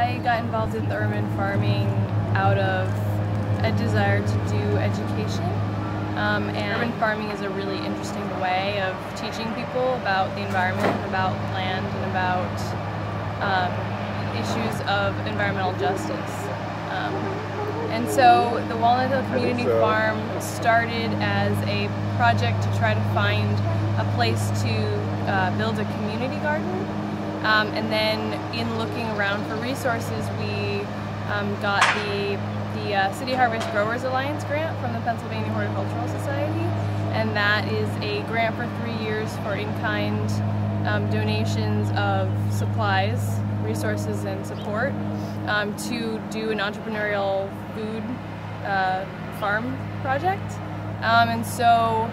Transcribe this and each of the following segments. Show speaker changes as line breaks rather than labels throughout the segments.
I got involved in urban farming out of a desire to do education. And urban farming is a really interesting way of teaching people about the environment, about land, and about issues of environmental justice. And so the Walnut Hill Community Farm started as a project to try to find a place to build a community garden. And then in looking around for resources, we got the City Harvest Growers Alliance grant from the Pennsylvania Horticultural Society, and that is a grant for 3 years for in-kind donations of supplies, resources, and support to do an entrepreneurial food farm project. And so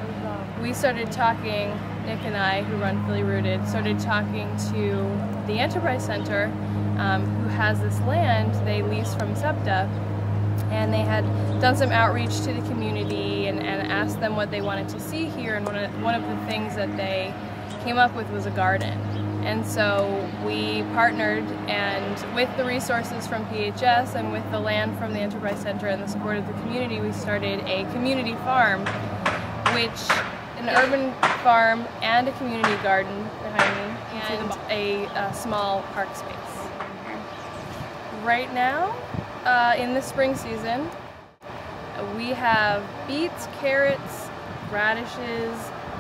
we started talking, Nick and I, who run Philly Rooted, started talking to the Enterprise Center, who has this land they lease from SEPTA, and they had done some outreach to the community and asked them what they wanted to see here, and one of the things that they came up with was a garden. And so we partnered, and with the resources from PHS and with the land from the Enterprise Center and the support of the community, we started a community farm, which an urban farm and a community garden behind me, and a small park space. Right now, in the spring season, we have beets, carrots, radishes,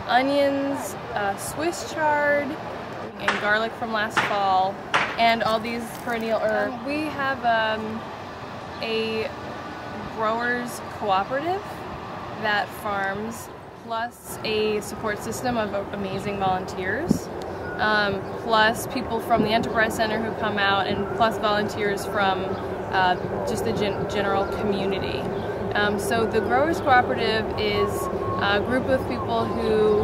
onions, Swiss chard, and garlic from last fall, and all these perennial herbs. We have a growers cooperative that farms, plus a support system of amazing volunteers, plus people from the Enterprise Center who come out, and plus volunteers from just the general community. So the Growers Cooperative is a group of people who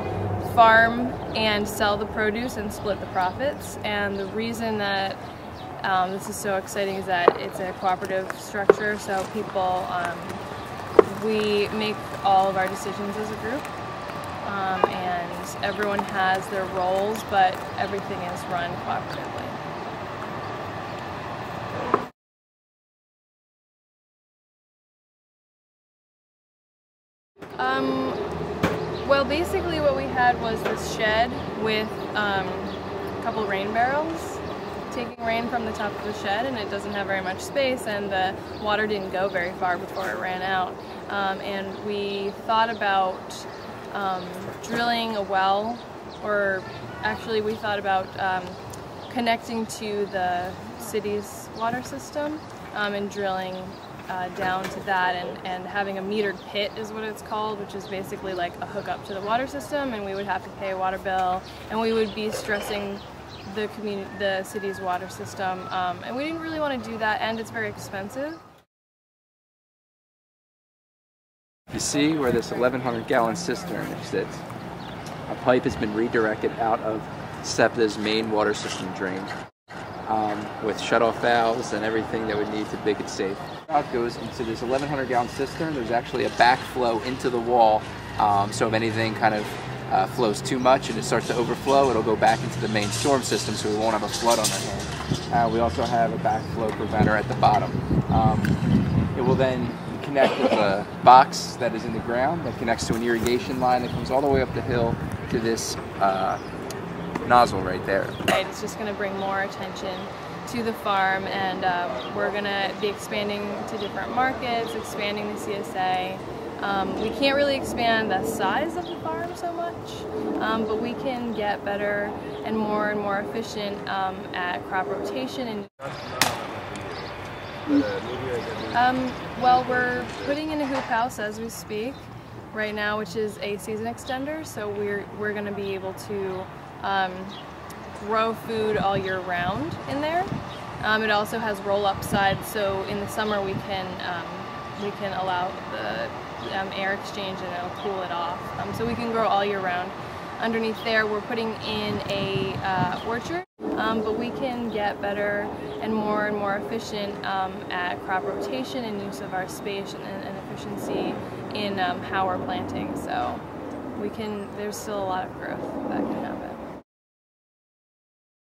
farm and sell the produce and split the profits, and the reason that this is so exciting is that it's a cooperative structure, so people, we make all of our decisions as a group, and everyone has their roles, but everything is run cooperatively. Well, basically what we had was this shed with a couple rain barrels taking rain from the top of the shed, and it doesn't have very much space, and the water didn't go very far before it ran out. And we thought about drilling a well, or actually we thought about connecting to the city's water system and drilling down to that, and having a metered pit is what it's called, which is basically like a hookup to the water system, and we would have to pay a water bill, and we would be stressing the city's water system, and we didn't really want to do that, and it's very expensive.
You see where this 1,100-gallon cistern sits? A pipe has been redirected out of SEPTA's main water system drain, with shutoff valves and everything that would need to make it safe. It goes into this 1,100-gallon cistern. There's actually a backflow into the wall, so if anything kind of flows too much and it starts to overflow, it'll go back into the main storm system, so we won't have a flood on our hands. We also have a backflow preventer at the bottom. It will then connect with a box that is in the ground that connects to an irrigation line that comes all the way up the hill to this nozzle right there.
It's just going to bring more attention to the farm, and we're going to be expanding to different markets, expanding the CSA. We can't really expand the size of the farm so much, but we can get better and more efficient at crop rotation. Well, we're putting in a hoop house as we speak right now, which is a season extender, so we're going to be able to grow food all year round in there. It also has roll-up sides, so in the summer we can allow the air exchange and it'll cool it off. So we can grow all year round. Underneath there we're putting in a orchard, but we can get better and more efficient at crop rotation and use of our space and efficiency in how we're planting. So there's still a lot of growth that can happen.